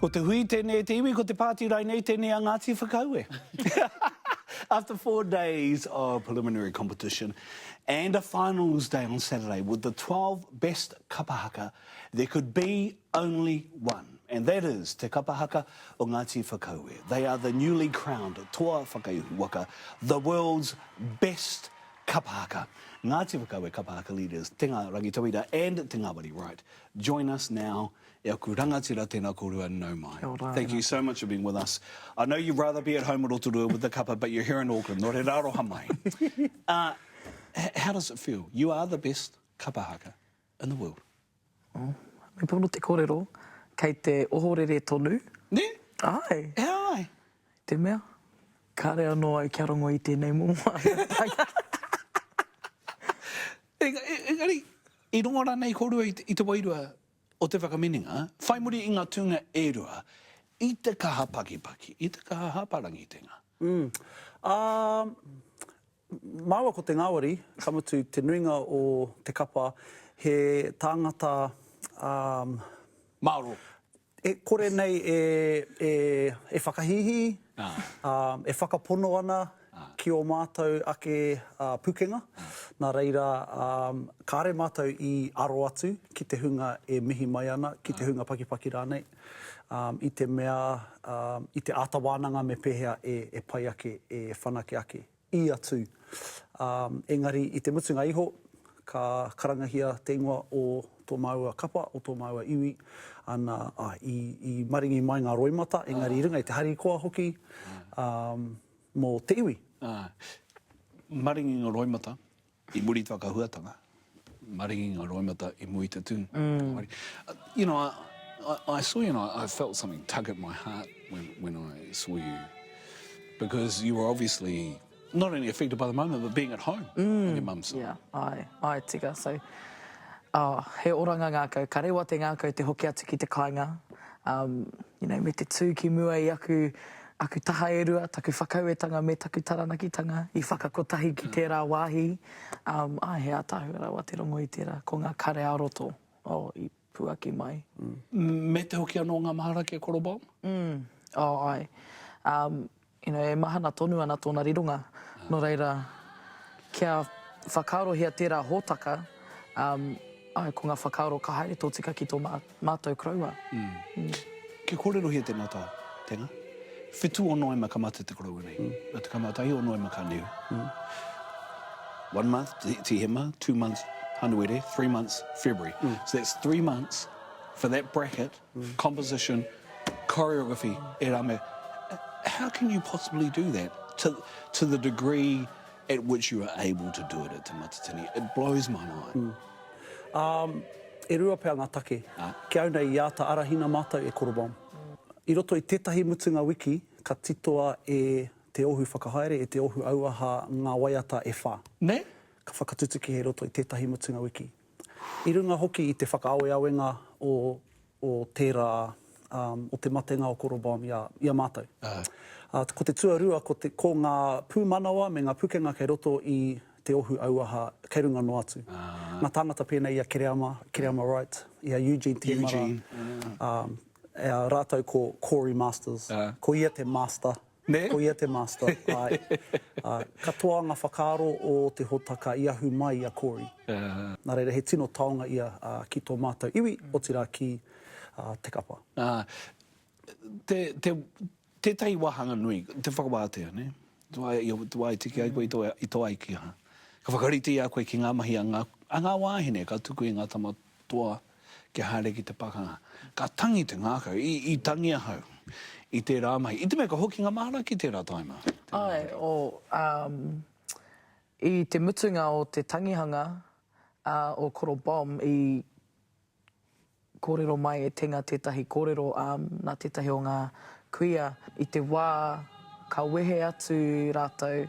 Ko te hui tēnei te iwi, ko te pāti rai nei tēnei a Ngāti Whakaue. After 4 days of preliminary competition and a finals day on Saturday with the 12 best Kapa Haka, there could be only one, and that is Te Kapa Haka o Ngāti Whakaue. They are the newly crowned Toa Whakaiwaka, the world's best Kapa Haka. Ngāti Whakaue Kapa Haka leaders, Tenga Rangitauira and Te Ngāwari Wright. Join us now. E aku rangatira tēnā korua no mai. Thank you so much for being with us. I know you'd rather be at home at Rotorua with the kapa, but you're here in Auckland. Nō re raroha mai. How does it feel? You are the best kapa haka in the world. Oh, me pono te kōrero, kei te ohorere tonu. Ne? Ai. How ai? Te mea, kare anō au kia rongo I tēnei moa. Engari, I rongo nei korua I te wairua o te whakamininga, whai muri I ngā tunga e rua, I te kaha paki-paki, I te kaha haparangi tenga. Māua ko te Ngāwari, kamatu te nuinga o te kapa, he tāngata... Māoro. Kore nei e whakahihi, e whakapono ana ki o mātou ake pukenga. Nā reira, kāre mātou I aro atu ki te hunga e mihi mai ana, ki te hunga paki-paki rānei. I te mea, I te ātawānanga me pehea e pai ake, e whanake ake. I atu. Engari, I te mutunga iho, ka karangahia te ingoa o tō maua kapa, o tō maua iwi, ana I maringi mai ngā roimata, engari I runga I te harikoa hoki, mō te iwi. Maringi ngā roimata, I muri whakahuatanga. Maringi ngā roimata, I mui te tū. You know, I saw you and I felt something tug at my heart when I saw you. Because you were obviously not only affected by the moment, but being at home on your mum's side. Yeah, ai tika. So, he oranga ngākau, ka rewa te ngākau te hoki atu ki te kāinga. You know, me te tū ki mua I aku taha e rua, taku whakauetanga me taku taranakitanga, I whakakotahi ki tērā wāhi. He ātahu rawa te rongo I tērā, ko ngā kare aroto I puaki mai. Me te hoki anō ngā mahara ke korobom? Ai. You know, e mahana tonu ana tōna rirunga. No reira, kia whakaarohia tērā hōtaka, ko ngā whakaaro ka haere tō tika ki tō mātou kraua. Ke kōrerohia tēnā tā, Tenga? Whetū o noema ka mate te kraua nei. Te kamatahi o noema ka neu. 1 month, te hema, 2 months, hanuere, 3 months, February. So that's 3 months for that bracket, composition, choreography, e rame. How can you possibly do that to the degree at which you are able to do it at Te Matatini? It blows my mind. E rua pēr ngā take. Ki au nei I ata arahina mātou e korobom. I roto I tētahi mutunga wiki, ka titoa e te ohu whakahaere, e te ohu auaha ngā waiata e whā. Ne? Ka whakatutuki he roto I tētahi mutunga wiki. I runga hoki I te whakaawe-awenga o tērā, o te matenga o korobom ia mātou. Ko te tuarua, ko ngā pūmanawa me ngā pukenga kei roto I te ohu auaha kei runga no atu. Ngā tāngata pēnei ia Kereama Wright, ia Eugene te Mara. Rātou ko Corey Masters. Ko ia te master. Ne? Ko ia te master. Katoa ngā whakaaro o te hotaka I ahu mai I a Corey. Nā reira, he tino taonga ia ki tō mātou iwi, o tira ki te kapa. Tētahi wahanga nui, te whakawātea, ne? Tuai tiki ai koe I tō aikiha. Ka whakariti a koe ki ngā mahi a ngā wāhine, ka tuku I ngā tamatoa ki haere ki te pakanga. Ka tangi te ngākau, I tangi ahau, I tērā mahi. I te mea ka hoki ngā mahara ki tērā taima? Ai, I te mutunga o te tangihanga o korobom, I kōrero mai e tenga tētahi kōrero nā tētahi o ngā kuia. I te wā, ka wehe atu rātou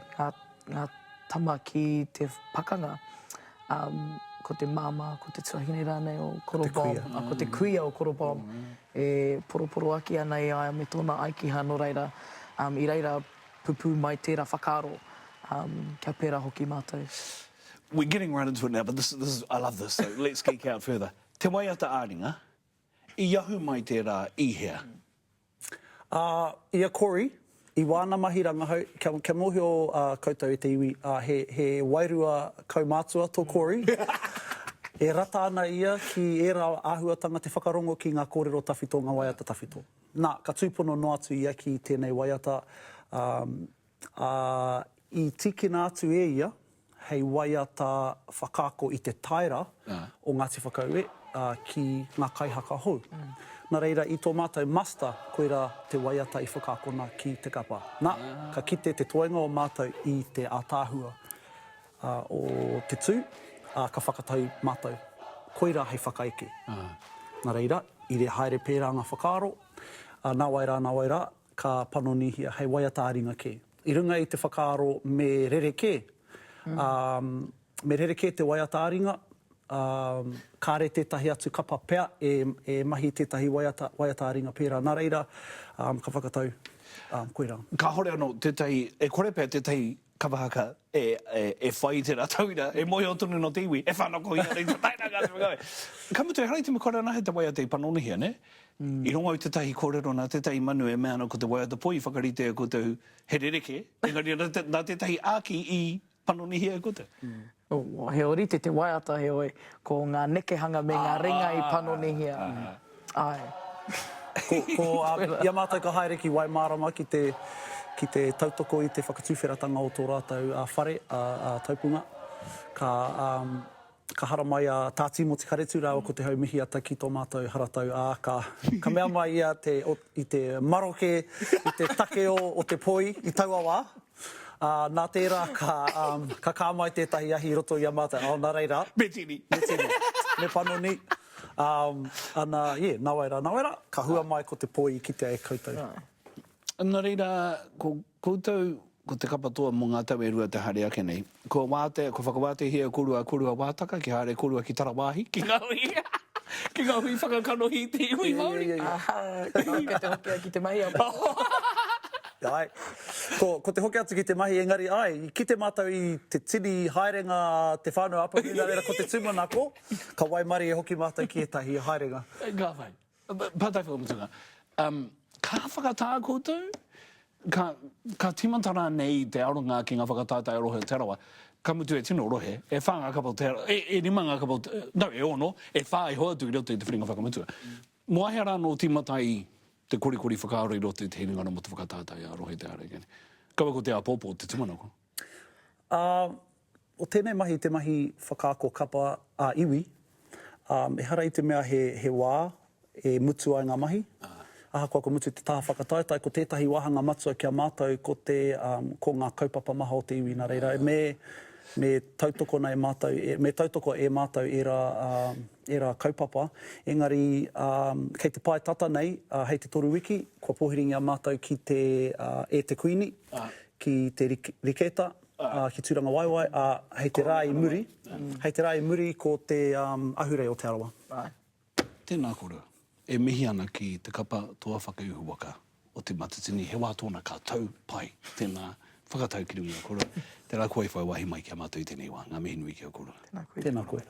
ngā tama ki te pakanga. Ko te māma, ko te tuahine rānei o korobom, ko te kuia o korobom. E poroporo aki ana I aia me tōna aikiha no reira. I reira pupu mai tērā whakaaro. Kia pērā hoki mātou. We're getting right into it now, but this is I love this, so let's geek out further. Te waiata āringa, I yahu mai tērā ihea. Ia kori, I wāna mahi rangahau, kia mohi o koutou e te iwi, he wairua kaumātua tō kori. E rata ana ia ki ērā āhuatanga te whakarongo ki ngā kōrero tawhito, ngā waiata tawhito. Nā, ka tūpono no atu ia ki tēnei waiata. I tikina atu e ia, hei waiata whakaako I te taira o Ngāti Whakaue ki ngā kaihaka hou. Nā reira, I tō mātou master, koera te waiata I whakaakona ki te kapa. Nā, ka kite te toenga o mātou I te ātāhua o te tū, ka whakatau mātou. Koera hei whakaeke. Nā reira, I re haere pērā ngā whakaaro, nā waira, ka panonihia hei waiata aringa ke. I runga I te whakaaro me rereke, me rereke te waiata aringa, kāre tētahi atu kapa pea e mahi tētahi waiata aringa pērā. Nā reira, ka whakatau koera. Ka hore anō, e kore pēr tētahi Kapa Haka e whai te rātauira, e mohi o tunu no te iwi, e whanoko I rei te taina Ngāti Whakaue. Ka mutu e harai te makore ana he te waiata I panonihia, ne? I rongo I tētahi kōrero nā tētahi manu e mea ana ko te waiata poi whakarite e ko te he rereke, engari nā tētahi āki I panonihia e ko te. He orite te waiata he oi, ko ngā nekehanga me ngā ringa I panonihia. Ai. Ia mātou ka haere ki Waimārama ki te tautoko I te whakatūwheratanga o tō rātou whare, taupunga. Ka hara mai a tāti mo te karetu rāua ko te hau mihi ata ki tō mātou haratau. Ka mea mai ia I te maroke, I te take o te poi, I taua wā. Nā tērā ka kāmai tētahi ahi roto I a mātou. Nā reira. Metini. Me panoni. Nā waira. Ka hua mai ko te poi ki te e koutou. Nā reira, ko koutou, ko te kapatoa mō ngā tau e rua te haere ake nei. Ko whakawāte hia kurua wātaka, ki haere kurua ki Tarawāhi, ki Ngāwari. Ki Ngāwari whakakanohi te iwi Māori. Ka te hoki ki te mahi apa. Ai. Ko te hoki atu ki te mahi, engari, ki te mātou I te tini haerenga te whānau apa, nā reira ko te tūmanako, ka waimari e hoki mātou ki etahi haerenga. Ngā whai. Pātai whakamutunga. Ka whakatā koutou? Ka timantara nei te aronga ki ngā whakatātai rohe o Aotearoa. Ka mutu e tino rohe, e whā ngā kapau te e rima ngā kapau e ono, e whā e hoa tu I roto I te whiringa whakamutua. Mua hea rā no timatai te korikori whakaaro I roto I te hiringa mo te whakatātai a rohe te are. Kawa ko te apōpō te tumanako? O tēnei mahi, te mahi whakaako kapa iwi, e hara I te mea he wā, e mutu ai ngā mahi. Ahakoa ko mutu te taha whakataetai, ko tētahi wahanga matua kia mātou ko ngā kaupapa maha o te iwi nā reira. Me tautoko nei mātou, me tautoko e mātou era kaupapa. Engari, kei te pai tata nei, hei te toru wiki, kua pōhiringia mātou ki te kuini, ki te riketa, ki tūranga waiwai, hei te rā I muri. Hei te rā I muri ko te ahurei o Aotearoa. Tēnā kora. E mihi ana ki te kapa toa whakauhu waka o te Matatini, he wā tōna ka tau pai tēnā whakatau ki runga kora. Tērā koe whai wahi mai kia mātou I tēnei wā, ngā mihi nui kia kora. Tēnā koe.